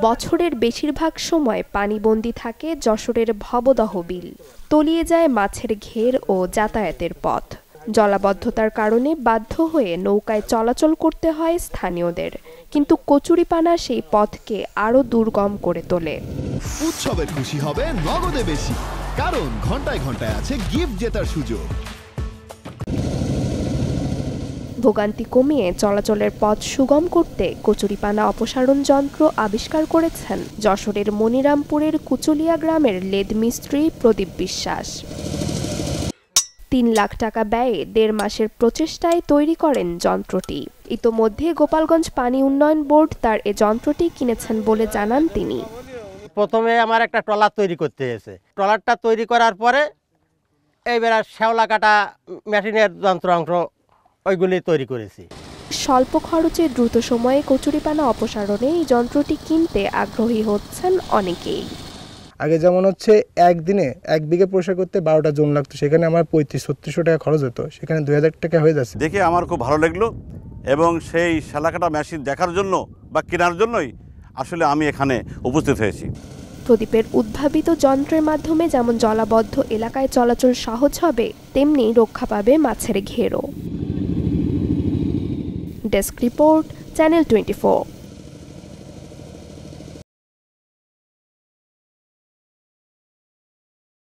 বছরের বেশিরভাগ সময় পানিবন্দী থাকে যশোরের ভবদহ বিল। তলিয়ে যায় মাছের ঘের ও যাতায়াতের পথ। জলাবদ্ধতার কারণে বাধ্য হয়ে নৌকায় চলাচল করতে হয় স্থানীয়দের, কিন্তু কচুরিপানা সেই পথকে আরও দুর্গম করে তোলে। উৎসবে খুশি হবে নগদে বেশি, কারণ ঘন্টায় ঘন্টায় আছে গিফট জেতার সুযোগ। ভোগান্তি কমিয়ে চলাচলের পথ সুগম করতে কচুরিপানা অপসারণ যন্ত্র আবিষ্কার করেছেন যশোরের মনিরামপুরের কুচুলিয়া গ্রামের লেদ মিস্ত্রি প্রদীপ বিশ্বাস। ৩ লাখ টাকা ব্যয়ে ১.৫ মাসের প্রচেষ্টায় তৈরি করেন যন্ত্রটি। ইতোমধ্যে গোপালগঞ্জ পানি উন্নয়ন বোর্ড তার এ যন্ত্রটি কিনেছেন বলে জানান তিনি। প্রথমে আমার একটা ট্রলার তৈরি করতে হয়েছে। ট্রলারটা তৈরি করার পরে এইবার শ্যাওলা কাটা মেশিনের যন্ত্রাংশ ওইগুলি তৈরি করেছি। স্বল্প খরচে দ্রুত সময়ে কচুরিপানা অপসারণে এই যন্ত্রটি কিনতে আগ্রহী হচ্ছেন অনেকেই। আগে যেমন হচ্ছে একদিনে 1 বিঘা পরিষ্কার করতে 12টা জন লাগতো, সেখানে আমার 3500-3600 টাকা খরচ হতো, সেখানে 2000 টাকা হয়ে যাচ্ছে। দেখে আমার খুব ভালো লাগলো এবং সেই শ্যালাকাটা মেশিন দেখার জন্য বা কেনার জন্যই আসলে আমি এখানে উপস্থিত হয়েছি। প্রদীপের উদ্ভাবিত যন্ত্রের মাধ্যমে যেমন জলাবদ্ধ এলাকায় চলাচল সহজ হবে, তেমনি রক্ষা পাবে মাছের ঘেরও। Desk report, channel 24।